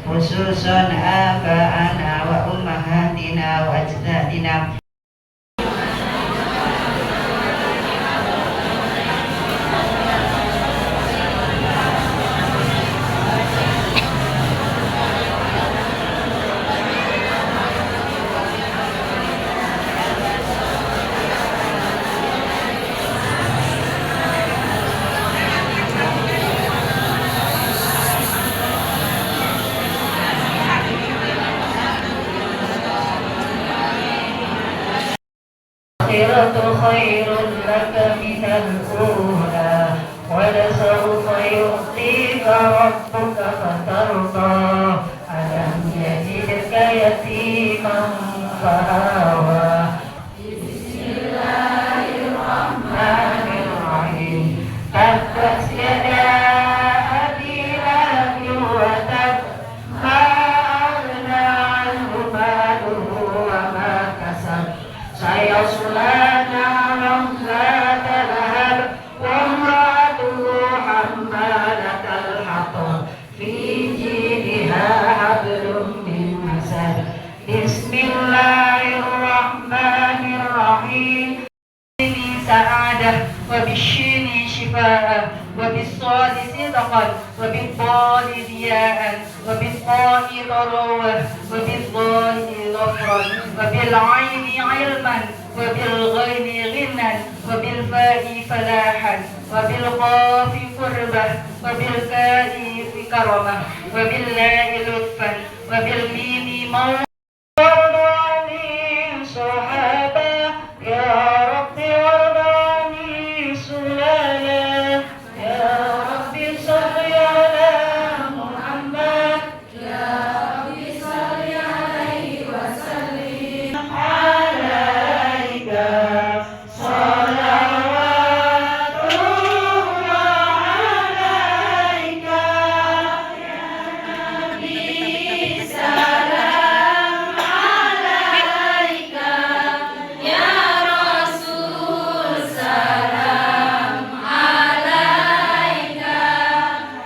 khususun aba'ana wa ummahatina wa ajdadina. خير لك من الأولى ولسوف يعطيك ربك فترضى ألم يجدك يتيما فآوى بسم الله الرحمن الرحيم تبت يدا أبي لهب وتب ما أغنى عنه ماله وما كسب سيصلى نارا ذات لهب وامرأته حمالة الحطب في جيدها حبل من مسد بسم الله الرحمن الرحيم سعادة وبالشين شفاء وبالصاد صدقا وبالضاد ضياء وبالطاء ضروة وبالضاد ظفرا وبالعين علما وبالغين غنى وبالفاء فلاحا وبالقاف قربة وبالكاء كرمة وباللاء لطفا وبالميم موت صحابة يا رب وارضاني سلالا يا رب صل على محمد يا رب صل عليه وسلم عليك صلوات الله عليك يا نبي سلام عليك يا رسول سلام عليك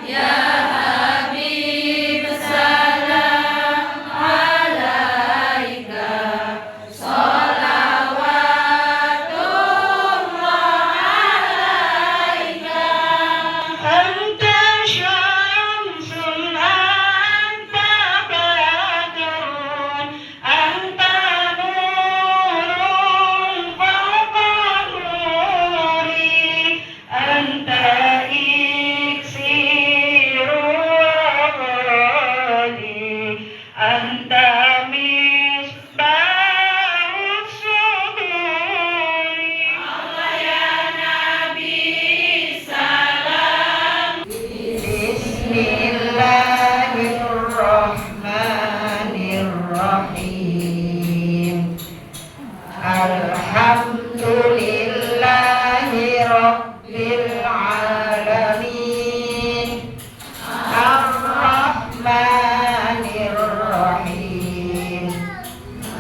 يا حبيب سلام عليك صلوات الله عليك أنت شمس أنت بدر أنت نور فوق نوري أنت إكسير وغالي أنت مصباح الصدور الله يا نبي سلام بسم الله الرحمن الرحيم الحمد لله رب العالمين الرحمن الرحيم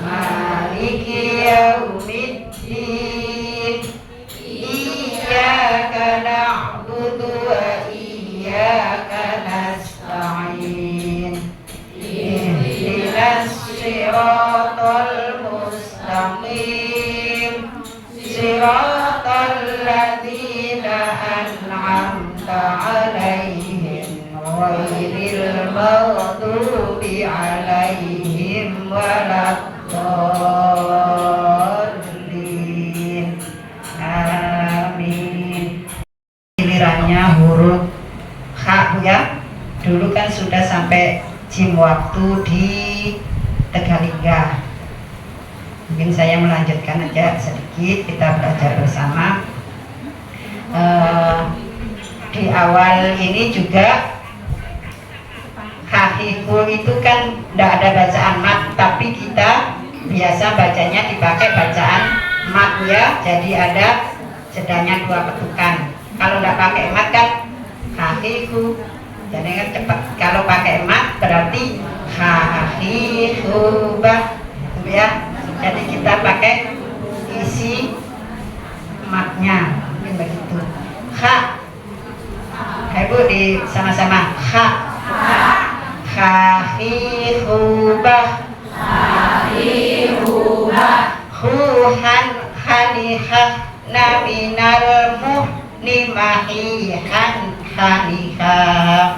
مالك يوم الدين إياك نعبد وإياك نستعين اهدنا الصراط المستقيم صراط الذين أنعمت عليهم غير المغضوب عليهم ولا الضالين amin. Gilirannya huruf H ya. Dulu kan sudah sampai jim waktu di Tegalingga. Mungkin saya melanjutkan aja sedikit, kita belajar bersama. Di awal ini juga Hafifu itu kan tidak ada bacaan mat, tapi kita biasa bacanya dipakai bacaan mat ya, jadi ada jedanya 2 ketukan. Kalau nggak pakai mat kan hahihu, jadi kan cepat. Kalau pakai mat berarti hahihu bah ya, jadi kita pakai isi matnya mungkin begitu. Ha, ibu di sama-sama ha, hahihubah, huhan hanihah naminal muhnimahi hanihah,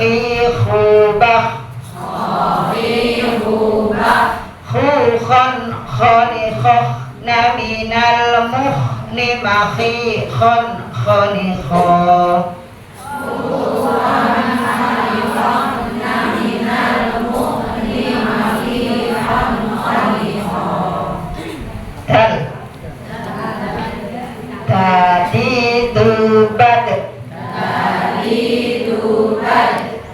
khahihubah, khukhan khanihah naminal muhnimahi khanihah, dal tadi dubat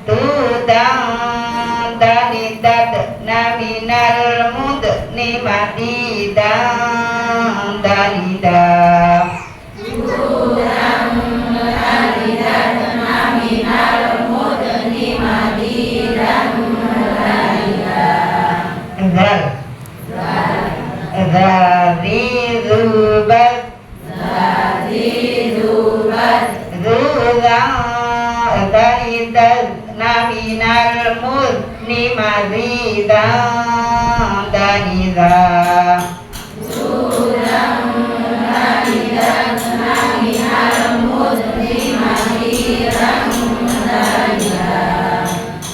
tudang danidad naminal mudnimati dan danidah, zal zari zubat zuzang danidad naminal mudnimati dan danidah,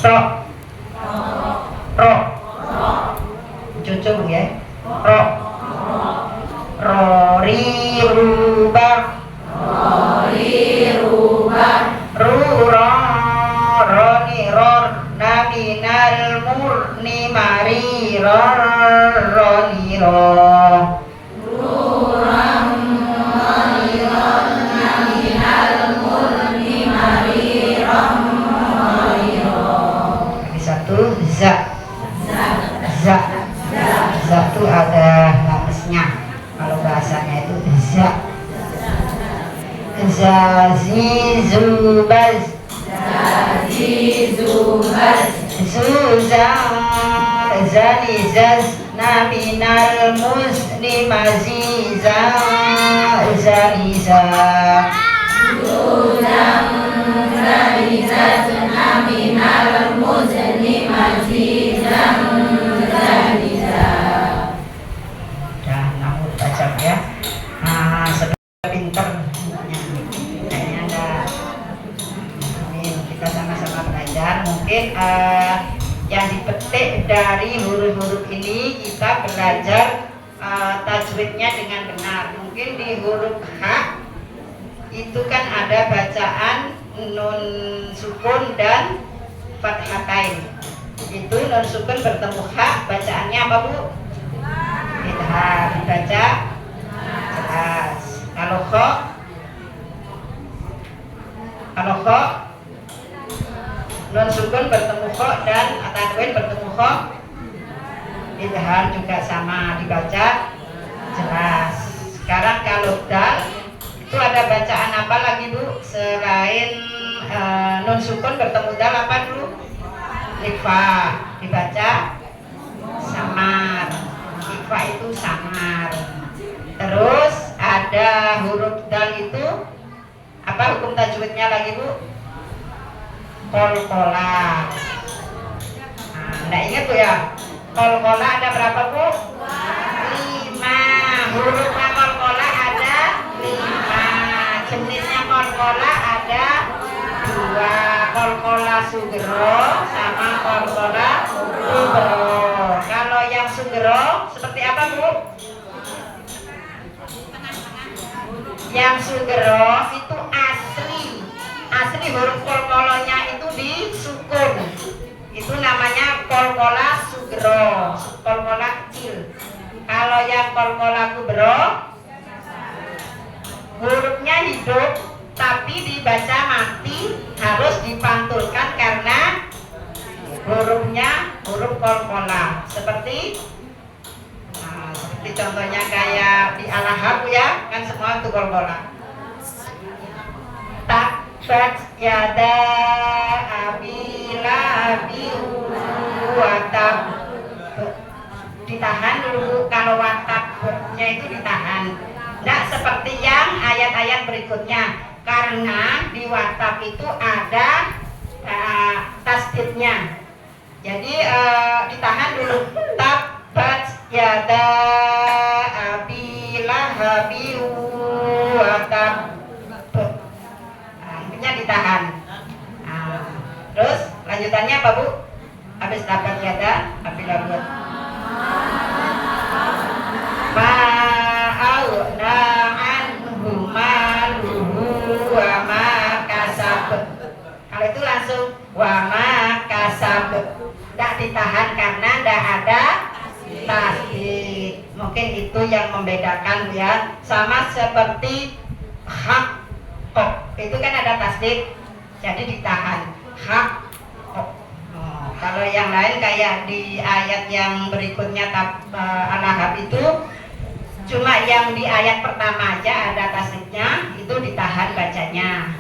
rok cucu ya, rok rori rubah rura roni ror naminal murni mari ror roni ror satu za za za itu ada lamesnya, kalau bahasanya itu za zazi zubaz zuzang zani zaz naminal muslimazi zani za dah namun baca ya. Sudah pinter kayaknya enggak. Amin, kita sama-sama belajar. Mungkin yang dipetik dari huruf-huruf ini kita belajar tajwidnya dengan benar. Mungkin di huruf H itu kan ada bacaan nun sukun dan fathatain. Itu nun sukun bertemu H, bacaannya apa Bu? Idhar, dibaca jelas. Kalau kho nun sukun bertemu kho dan tanwin bertemu kho, idhar juga sama, dibaca jelas. Sekarang kalau dal itu ada bacaan apa lagi Bu? Selain nun sukun bertemu dal apa dulu? Ikhfa, dibaca samar. Ikhfa itu samar. Terus ada huruf dal itu apa hukum tajwidnya lagi Bu? Kolkola. Nah, enggak ingat Bu ya? Kolkola ada berapa Bu? 5. Hurufnya kolkola ada 5. Jenisnya kolkola ada 2. Kolkola sugro sama kolkola kubro. Kalau yang sugro seperti apa Bu? Yang sugro itu asli huruf kolkolonya itu disukun, itu namanya kolkola sugro, kolkola kecil. Kalau yang kolkola kubro hurufnya hidup tapi dibaca mati, harus dipantulkan karena hurufnya huruf kolkola. Seperti contohnya kayak di Al-Ahab ya, kan semua itu kolkola. Tabbat yada abi lahabi wa tab. Ditahan dulu kalau watabnya itu ditahan. Tidak seperti yang ayat-ayat berikutnya, karena di watab itu ada tasdidnya. Jadi ditahan dulu. Tabbat yada abi lahabi wa tab. Intinya ditahan. Terus lanjutannya apa Bu? Habis tabbat yada abi lahabi fa'auna anhu maluhu wa ma kasab. Kalau itu langsung wa ma kasab, tidak ditahan karena tidak ada tasdid. Mungkin itu yang membedakan ya. Sama seperti hak kok, itu kan ada tasdid, jadi ditahan hak kok. Kalau yang lain kayak di ayat yang berikutnya Al-Ahab itu cuma yang di ayat pertama aja ada tasdidnya, itu ditahan bacanya.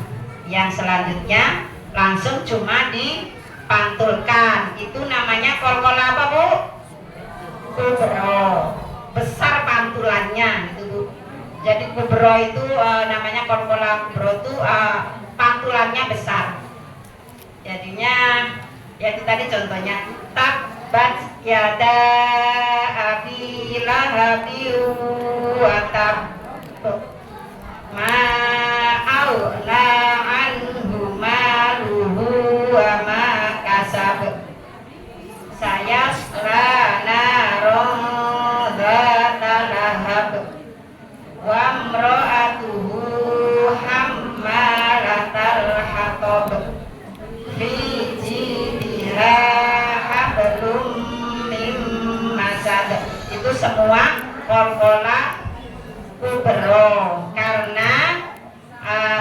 Yang selanjutnya langsung cuma dipantulkan. Itu namanya kolkola apa Bu? Kubro. Besar pantulannya gitu Bu. Jadi kubro itu namanya kolkola kubro itu pantulannya besar. Jadinya ya itu tadi contohnya tabbat yada abi lahabi wa tab ma aula anhu maluhu wa ma kasab sayasla naron dzata lahab wa imra'atuhu hammalatal hatab fi jidha hablum mim masad. Itu semua kolkola kubro karena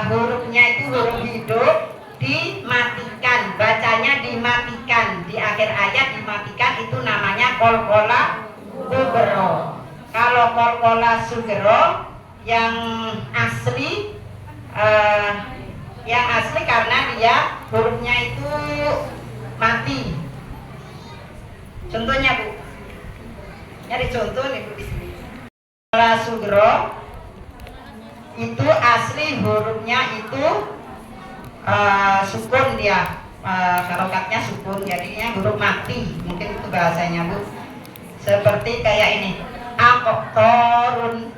hurufnya itu huruf hidup dimatikan, bacanya dimatikan, di akhir ayat dimatikan, itu namanya kolkola kubro. Kalau kolkola sugro yang asli karena dia hurufnya itu mati. Contohnya Bu, nyari contoh nih Bu di sini. Kolkola sugro itu asli hurufnya itu sukun dia, harokatnya sukun, jadinya huruf mati. Mungkin itu bahasanya Bu. Seperti kayak ini, aktorun,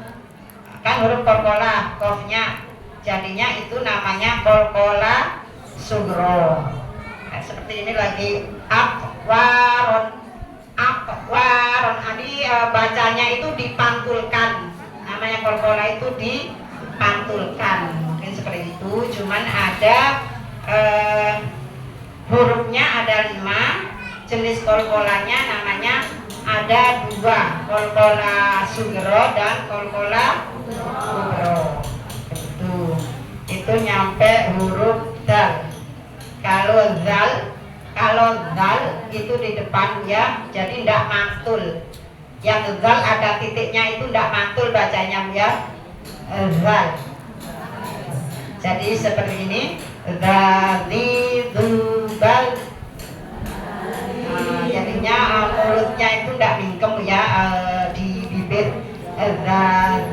kan huruf kolkola, kofnya, jadinya itu namanya kolkola sugro. Seperti ini lagi, akwaron, adi bacanya itu dipantulkan, namanya kolkola itu dipantulkan. Mungkin seperti itu, cuman ada hurufnya ada 5 jenis kolkolanya, namanya ada 2, kolkola sugro dan kolkola kubro. Itu nyampe huruf dal. Kalau dal itu di depan ya, jadi tidak mantul. Yang dal ada titiknya itu tidak mantul bacanya ya, dal. Jadi seperti ini, dzal. Jadinya mulutnya itu tidak mingkem ya, di bibir. Dzal.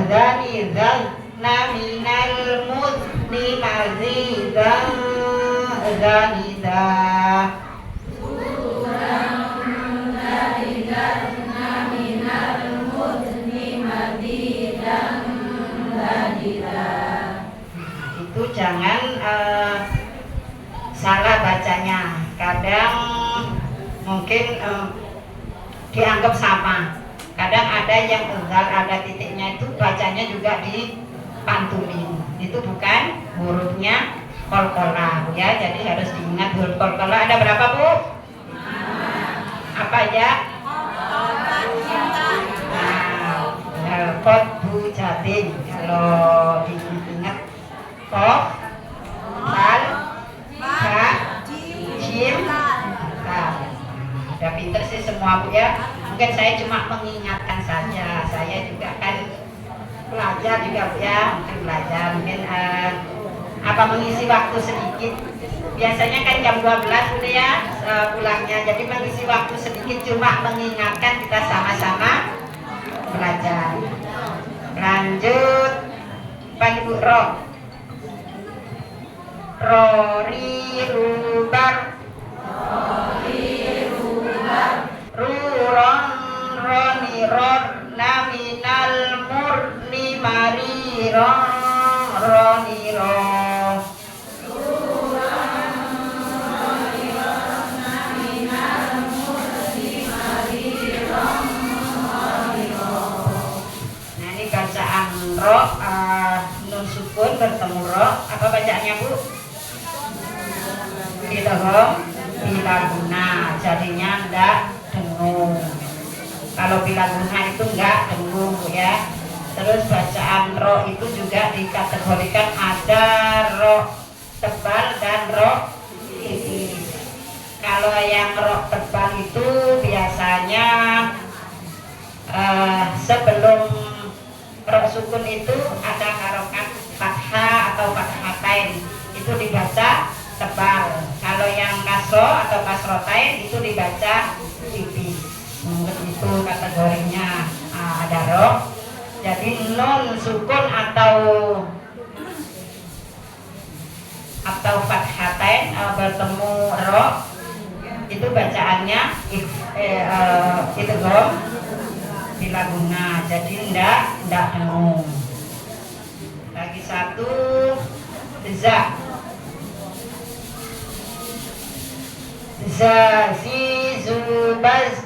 Dzani dzalna minal mudni mazidan dzanida. Itu jangan salah bacanya. Kadang mungkin dianggap sama. Kadang ada yang enggak ada titiknya, itu bacanya juga dipantulin. Itu bukan hurufnya kolkolah ya, jadi harus diingat huruf kolkolah ada berapa Bu? Apa aja? Kot bu jatin, kalau diingat kof, dal, ba, jim, dal. Udah pinter sih semua Bu ya. Mungkin saya cuma mengingatkan saja. Saya juga kan pelajar juga Bu ya, mungkin belajar, mungkin apa mengisi waktu sedikit. Biasanya kan jam 12 Bu ya pulangnya. Jadi mengisi waktu sedikit cuma mengingatkan kita sama-sama belajar. Lanjut Pak Ibu ro. Rori rubar. Ruron roni ror naminal murni mari ron roni ron. Bacaan ro, nun sukun bertemu ro, apa bacaannya Bu? Idgham bila guna, jadinya enggak dengung. Kalau bila guna itu enggak dengung Bu ya. Terus bacaan ro itu juga dikategorikan ada ro tebal dan ro tipis. Kalau yang ro tebal itu biasanya sebelum ro sukun itu ada harokat fathah atau fathatain, itu dibaca tebal. Kalau yang kasro atau kasrotain itu dibaca tipis. Itu kategorinya ada ro. Jadi nun sukun atau fathatain bertemu ro itu bacaannya idgham bila guna, jadi enggak dengung. Lagi satu za zi zubaz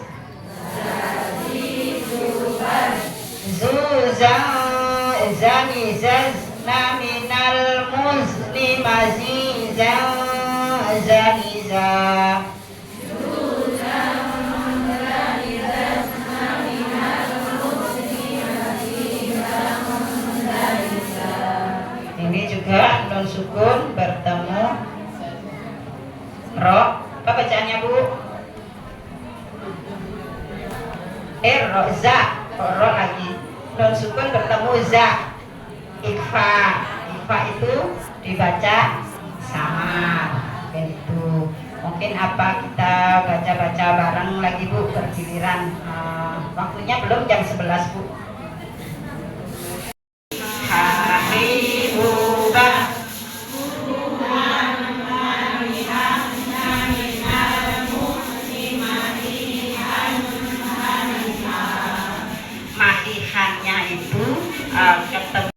zuza zani zaz naminal muzni maziza zaniza. Ini juga nun sukun bertemu ro. Apa bacaannya Bu? Ro za, ro lagi. Nun sukun bertemu za. Ikfa, ikfa itu dibaca samar. Begitu. Mungkin apa kita baca-baca bareng lagi Bu, bergiliran. Waktunya belum jam 11 Bu. Mahihannya itu ketemu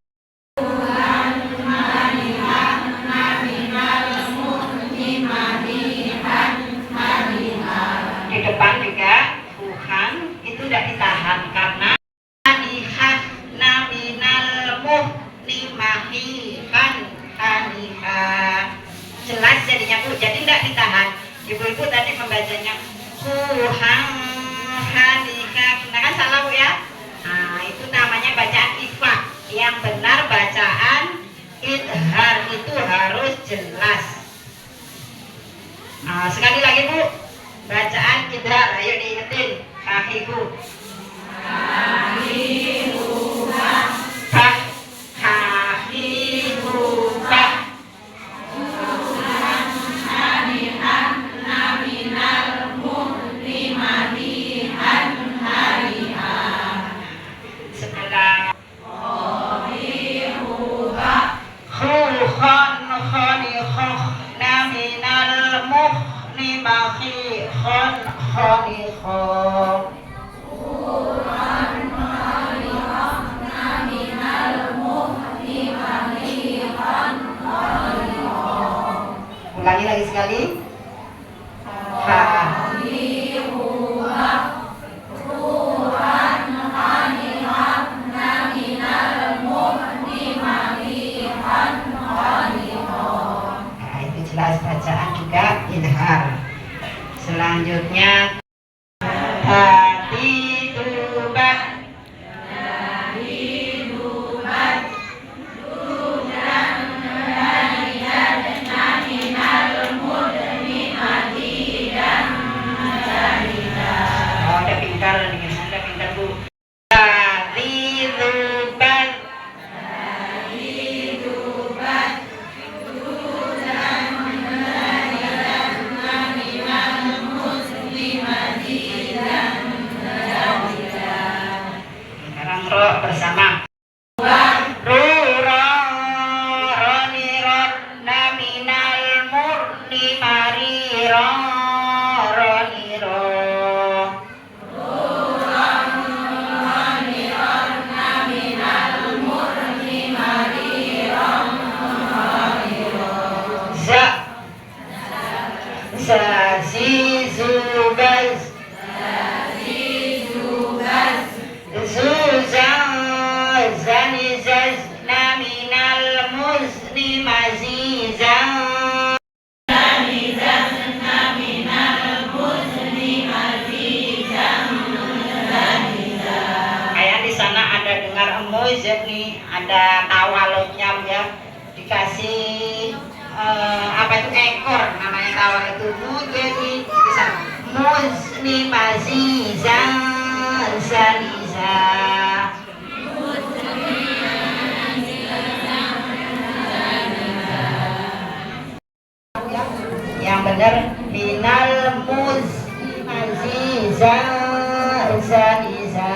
di depan juga Tuhan itu tidak ditahan karena hanihan naminal muhnimahihan hanihan jelas jadinya Bu, jadi tidak ditahan. Ibu-ibu tadi membacanya Tuhan hanihan, nah kan salah Bu ya. Nah, itu namanya bacaan ikhfa. Yang benar bacaan idhar itu harus jelas. Sekali lagi Bu, bacaan idhar, ayo diingetin. Hahihu, hahihu, bah, hahihu, bah. Ulangi lagi sekali. jelas bacaan juga ilham. Selanjutnya hati tubat bersama nih ada tawalutnya ya, dikasih apa itu ekor, namanya tawal itu jadi bisa musni maziza zaniza yang benar minal musni maziza zaniza.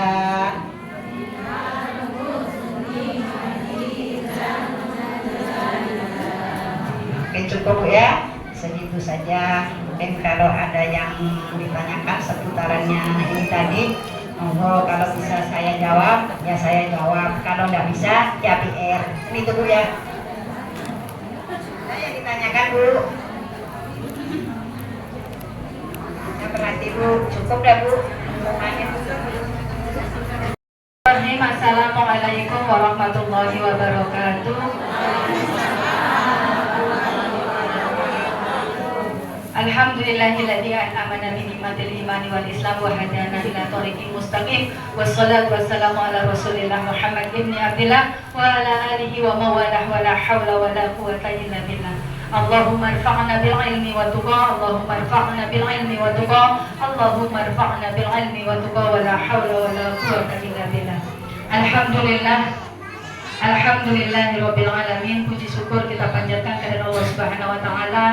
Cukup ya, segitu saja. Mungkin kalau ada yang ditanyakan seputarannya ini tadi, monggo kalau bisa saya jawab, ya saya jawab. Kalau nggak bisa, ya PR. Ini tuh Bu ya. Saya ditanyakan Bu. Ya berarti Bu, cukup dah Bu. Assalamualaikum warahmatullahi wabarakatuh. Alhamdulillahilladzi an'amana bi ni'matil imani wal islam wa hadana ila thoriqil mustaqim wassalatu wassalamu ala rasulillah Muhammad ibni Abdillah wa ala alihi wa mawalah wa la hawla wa la quwwata illa billah. Allahumma irfa'na bil ilmi wa tuqa, Allahumma irfa'na bil ilmi wa tuqa, Allahumma irfa'na bil ilmi wa tuqa wa la hawla wa la quwwata illa billah. Alhamdulillahirabbil alamin. Puji syukur kita panjatkan kepada Allah Subhanahu wa taala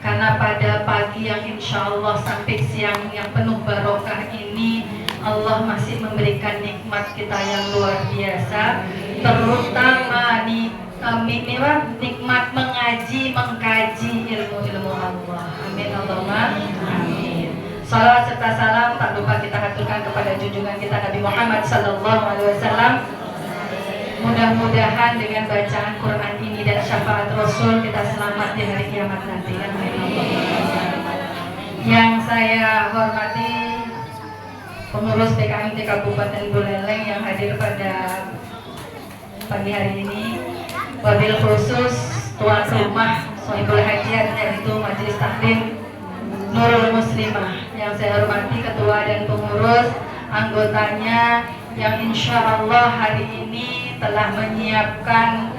karena pada pagi yang insya Allah sampai siang yang penuh barokah ini Allah masih memberikan nikmat kita yang luar biasa, terutama nikmat mengkaji ilmu-ilmu Allah. Amin Allahumma amin. Salawat serta salam tak lupa kita haturkan kepada junjungan kita Nabi Muhammad sallallahu alaihi wasallam. Mudah-mudahan dengan bacaan Quran ini dan syafaat Rasul kita selamat di hari kiamat nanti. Yang saya hormati pengurus PKMT Kabupaten Buleleng yang hadir pada pagi hari ini, wabil khusus tuan rumah Sohibul Hajat yaitu Majelis Taklim Nurul Muslimah. Yang saya hormati ketua dan pengurus, anggotanya yang insya Allah hari ini telah menyiapkan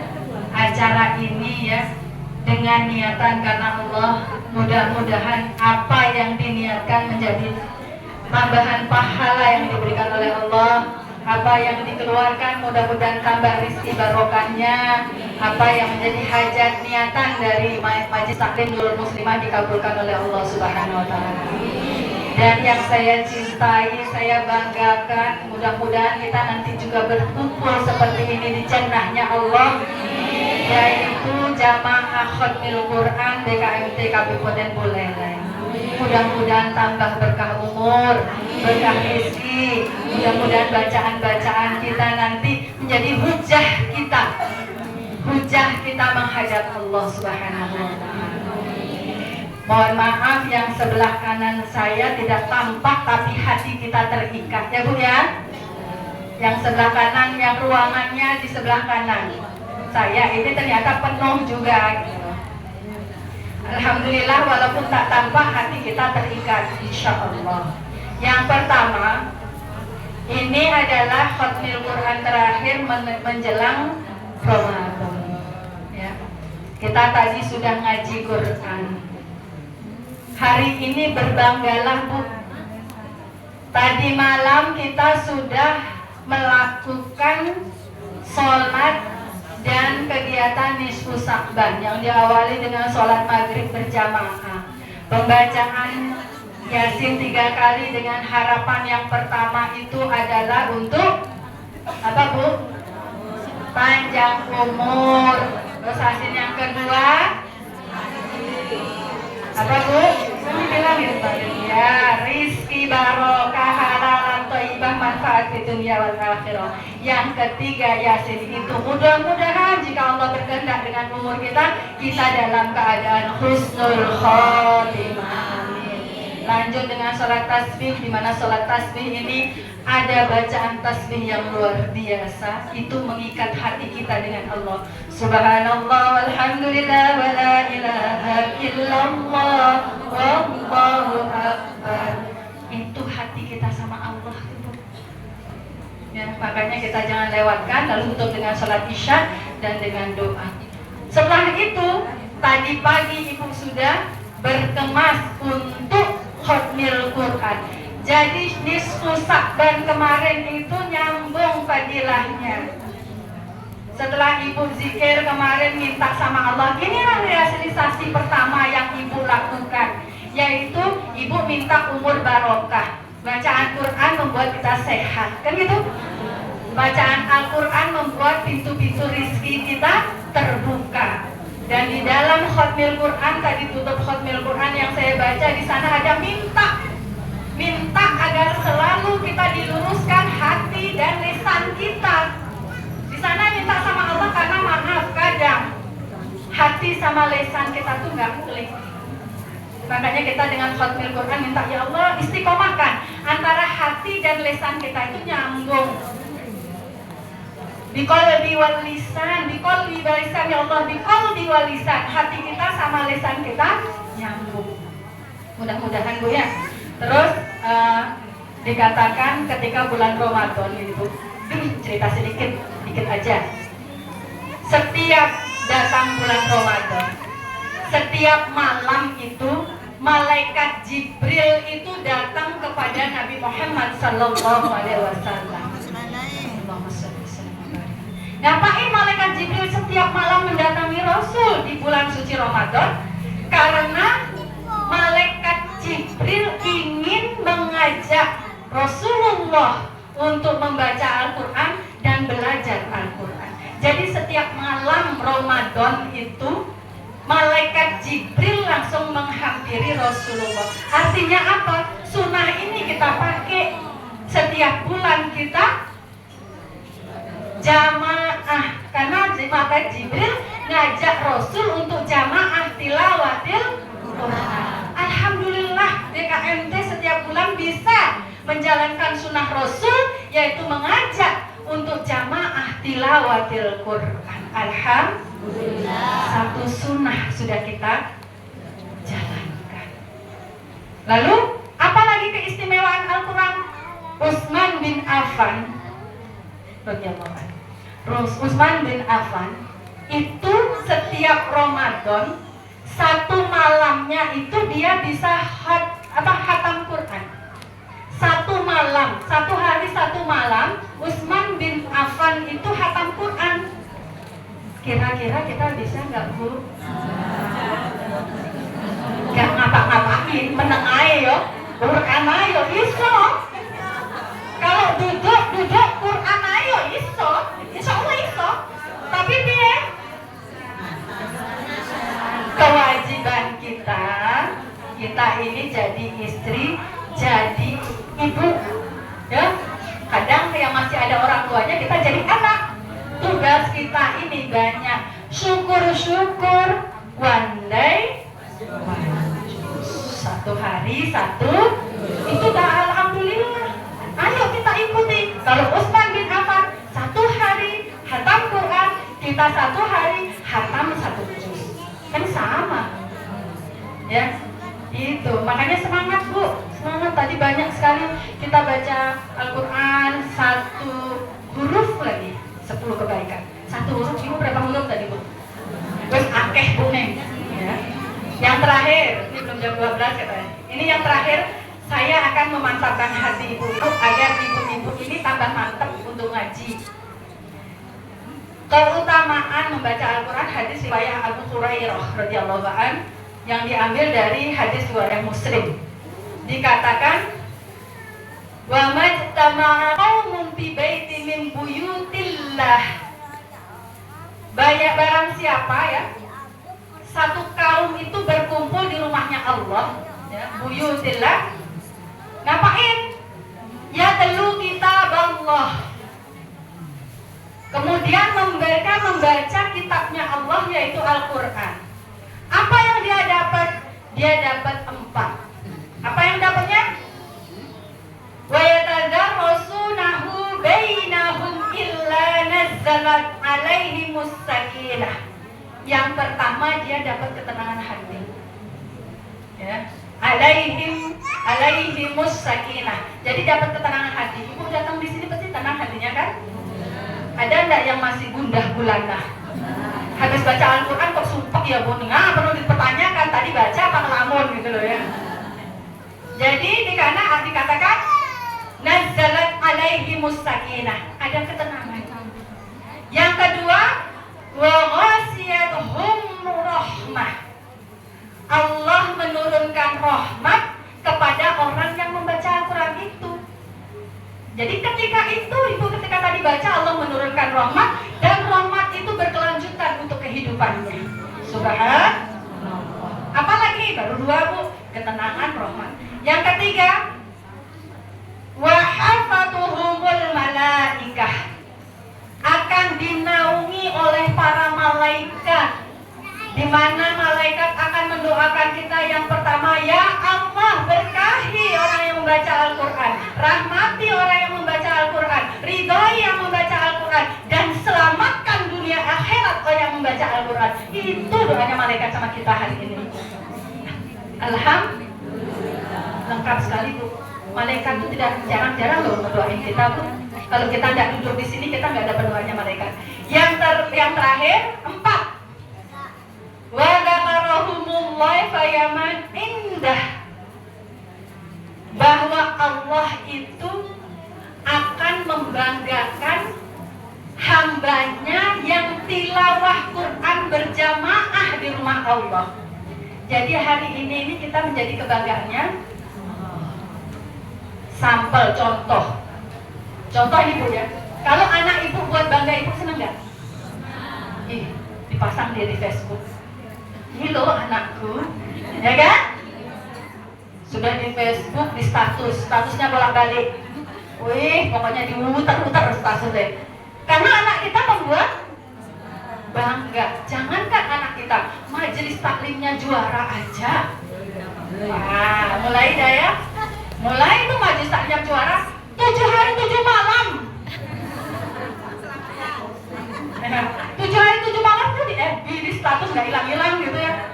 acara ini ya dengan niatan karena Allah. Mudah-mudahan apa yang diniatkan menjadi tambahan pahala yang diberikan oleh Allah. Apa yang dikeluarkan mudah-mudahan tambah rizki barokahnya. Apa yang menjadi hajat niatan dari Majelis Taklim Nurul Muslimah dikabulkan oleh Allah Subhanahu wa taala. Dan yang saya cintai, saya banggakan, mudah-mudahan kita nanti juga berkumpul seperti ini di jannahnya Allah, yaitu jamaah khatmil Quran BKMT Kabupaten Buleleng. Mudah-mudahan tambah berkah umur, berkah rezeki, mudah-mudahan bacaan-bacaan kita nanti menjadi hujah kita menghadap Allah Subhanahu wa taala. Mohon maaf yang sebelah kanan saya tidak tampak tapi hati kita terikat ya Bu ya. Yang sebelah kanan, yang ruangannya di sebelah kanan saya ini ternyata penuh juga gitu. Alhamdulillah, walaupun tak tampak hati kita terikat, insya Allah. Yang pertama, ini adalah khatmil Quran terakhir menjelang Ramadan. Ya. Kita tadi sudah ngaji Quran. Hari ini berbanggalah Bu. Tadi malam kita sudah melakukan sholat dan kegiatan nisfu Sa'ban yang diawali dengan sholat maghrib berjamaah, pembacaan Yasin 3 kali dengan harapan yang pertama itu adalah untuk apa Bu? Panjang umur. Terus hasil yang kedua apa Bu? Kami bilang ya, rizki barokah halalan thayyibah manfaat di dunia wal akhirah. Yang ketiga Yasin itu mudah-mudahan jika Allah berkehendak dengan umur kita dalam keadaan husnul khotimah. Lanjut dengan sholat tasbih, di mana sholat tasbih ini ada bacaan tasbih yang luar biasa, itu mengikat hati kita dengan Allah. Subhanallah walhamdulillah wa la ilaha illallah wallahu akbar. Itu hati kita sama Allah itu. Ya, makanya kita jangan lewatkan. Lalu tutup dengan sholat isya dan dengan doa. Setelah itu tadi pagi ibu sudah berkemas untuk khatmil Quran. Jadi nisfu Sa'ban kemarin itu nyambung fadilahnya. Setelah ibu zikir kemarin minta sama Allah, inilah realisasi pertama yang ibu lakukan, yaitu ibu minta umur barokah. Bacaan Quran membuat kita sehat, kan gitu? Bacaan Al-Quran membuat pintu-pintu rizki kita terbuka. Dan di dalam khatmil Quran, tadi tutup khatmil Quran yang saya baca, di sana ada minta agar selalu kita diluruskan hati dan lisan kita. Di sana minta sama Allah karena maaf kadang hati sama lisan kita tuh nggak klik. Makanya kita dengan khatmil Quran minta, ya Allah istiqomahkan antara hati dan lisan kita itu nyambung. Biqalbi wal lisan, biqalbi wal lisan, ya Allah, biqalbi wal lisan, hati kita sama lisan kita nyambung. Mudah-mudahan Bu ya. Terus dikatakan ketika bulan Ramadan ini Bu, cerita sedikit aja. Setiap datang bulan Ramadan, setiap malam itu malaikat Jibril itu datang kepada Nabi Muhammad sallallahu alaihi wasallam. Ngapain malaikat Jibril setiap malam mendatangi Rasul di bulan suci Ramadan? Karena malaikat Jibril ingin mengajak Rasulullah untuk membaca Al-Quran dan belajar Al-Quran. Jadi setiap malam Ramadan itu malaikat Jibril langsung menghampiri Rasulullah. Artinya apa? Sunnah ini kita pakai setiap bulan kita jamaah, karena malaikat Jibril ngajak Rasul untuk jamaah tilawatil Quran. Alhamdulillah DKMT setiap bulan bisa menjalankan sunnah Rasul, yaitu mengajak untuk jamaah tilawatil Quran. Alhamdulillah, satu sunnah sudah kita jalankan. Lalu apalagi keistimewaan Al-Quran? Utsman bin Affan radhiyallahu anhu. Utsman bin Affan itu setiap Ramadan satu malamnya itu dia bisa khatam Quran. Satu malam, satu hari satu malam Utsman bin Affan itu khatam Quran. Kira-kira kita bisa nggak Bu? Gak ngapa-ngapain, meneng aja yo, Quran ayo iso. Kalau duduk Quran ayo iso, insya Allah iso. Tapi dia kewajiban kita ini jadi istri, jadi ibu, ya. Kadang yang masih ada orang tuanya kita jadi anak. Tugas kita ini banyak. Syukur one day satu hari satu itu dah alhamdulillah. Ayo kita ikuti. Kalau Utsman bin Affan satu hari khatam Quran, kita satu hari khatam satu juz. Kan sama. Ya, itu makanya semangat Bu, semangat. Tadi banyak sekali kita baca Al-Quran, 1 huruf lagi 10 kebaikan. 1 huruf, Ibu berapa huruf tadi Bu? Terus akeh Bu Neng ya. Yang terakhir, ini belum jam 12 katanya. Ini yang terakhir, saya akan memantapkan hati ibu-ibu agar ibu-ibu ini tambah mantap untuk ngaji. Keutamaan membaca Al-Quran, hadis riwayat Abu Hurairah radhiyallahu an yang diambil dari hadis riwayat Muslim. Dikatakan, wa majtama'a qaumun fi baitin min buyutillah. Banyak barang siapa ya, satu kaum itu berkumpul di rumahnya Allah, ya, buyutillah. Ngapain? Ya telu kitab Allah. Kemudian mereka membaca kitabnya Allah, yaitu Al-Quran. Apa yang dia dapat? Dia dapat 4. Apa yang dapatnya? Wa yatadarrasunahu bainahum illa nazzalat alaihimus sakinah. Yang pertama, dia dapat ketenangan hati. Ya. Alaihimus sakinah. Jadi dapat ketenangan hati. Ibu datang di sini pasti tenang hatinya kan? Ada enggak yang masih gundah gulana? Habis baca Al-Quran kok sumpah ya Bu? Nggak perlu dipertanyakan, tadi baca apa ngelamun gitu loh ya. Jadi dikatakan nazzalat alaihimus sakinah, ada ketenangan. Yang kedua, wa ghasiyatuhum rahmah. Allah menurunkan rahmat kepada orang yang membaca Al-Quran itu. Jadi ketika tadi baca Allah menurunkan rahmat, dan rahmat itu berkelanjutan untuk kehidupannya. Subhanallah. Apalagi baru 2 Bu, ketenangan, rahmat. Yang ketiga, wa hafatuhumul malaikah, akan dinaungi oleh para malaikat, di mana malaikat akan mendoakan kita. Yang pertama, ya Allah berkahi orang yang membaca Al-Quran, rahmati orang yang membaca Al-Quran, ridhoi yang membaca Al-Quran, dan selamatkan dunia akhirat orang yang membaca Al-Quran. Itu doanya malaikat sama kita hari ini. Alhamdulillah, lengkap sekali Bu. Malaikat itu jarang-jarang loh mendoain kita Bu. Kalau kita tidak duduk di sini, kita nggak dapat doanya malaikat. Yang terakhir 4. Wa dzakarahumullah fayaman indah, bahwa Allah itu akan membanggakan hambanya yang tilawah Quran berjamaah di rumah Allah. Jadi hari ini kita menjadi kebanggaannya. Sampel contoh Ibu ya. Kalau anak Ibu buat bangga Ibu, seneng nggak? Dipasang dia di Facebook. Ini loh anakku, ya kan? Sudah di Facebook, di statusnya bolak-balik. Wih, pokoknya dimuter-muter statusnya. Karena anak kita membuat bangga. Jangankan anak kita, majelis taklimnya juara aja. Wah, mulai dah ya. Mulai itu majelis taklim juara 7 hari 7 malam. 7 hari 7 malam tuh di FB, di status nggak hilang-hilang gitu ya.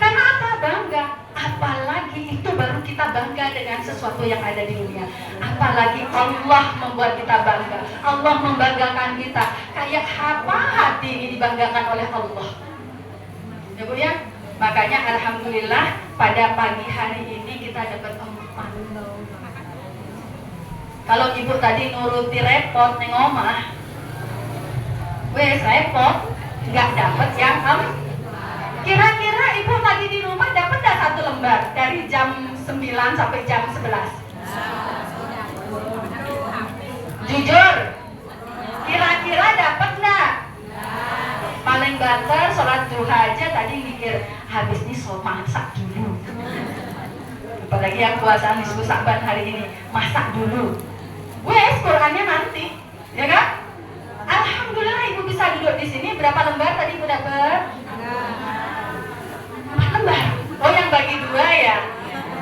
Karena apa? Bangga. Apalagi itu baru kita bangga dengan sesuatu yang ada di dunia. Apalagi Allah membuat kita bangga. Allah membanggakan kita. Kayak apa hati ini dibanggakan oleh Allah? Ya Bu ya. Makanya alhamdulillah pada pagi hari ini kita dapat 4. Kalau Ibu tadi nuruti repot neng omah, wes repot, nggak dapat yang kira-kira Ibu lagi di rumah dapat nggak 1 lembar dari jam 9 sampai jam 11? Jujur, kira-kira dapat nggak? Paling banter sholat duha aja tadi mikir habis ini masak dulu. Apalagi yang puasa nisfu Sa'ban hari ini, masak dulu. Wes Qurannya nanti, ya kan? Alhamdulillah Ibu bisa duduk di sini. Berapa lembar tadi Ibu dapat? 4 lembar. Oh, yang bagi 2 ya?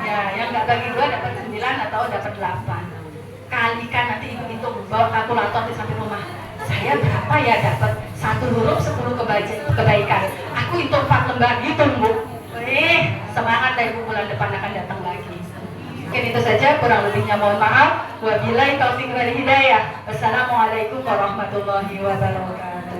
Ya, yang nggak bagi 2 dapat 9 atau dapat 8. Kalikan nanti Ibu hitung, bawa kalkulator di samping rumah. Saya berapa ya dapat? 1 huruf 10 kebaikan. Aku hitung 4 lembar, hitung Bu. Semangat kurang lebihnya mohon maaf. Wabillahi taufiq wal hidayah. Wassalamualaikum warahmatullahi wabarakatuh.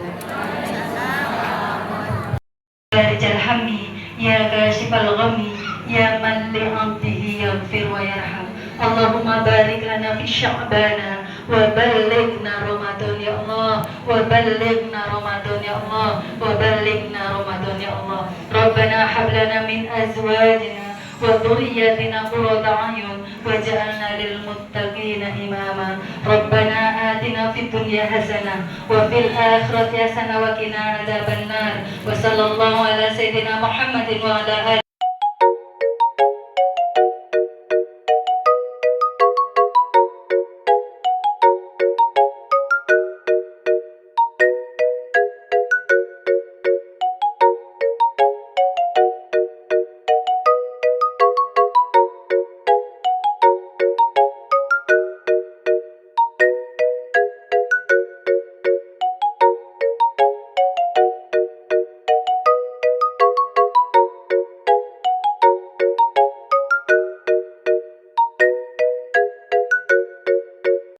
Rijal hammi ya kashifal ghammi ya man li 'abdihi yaghfir wa yarham. Allahumma barik lana fi sya'bana wa ballighna Ramadan ya Allah, wa ballighna Ramadan ya Allah, wa ballighna Ramadan ya Allah. Rabbana hab lana min azwajina wa dhurriyyatina qurrata a'yun waj'alna lil muttaqina imama. Rabbana atina fid dunya hasanah wa fil akhirati hasanah wa qina adzabannar. Wa sallallahu ala sayyidina Muhammadin wa ala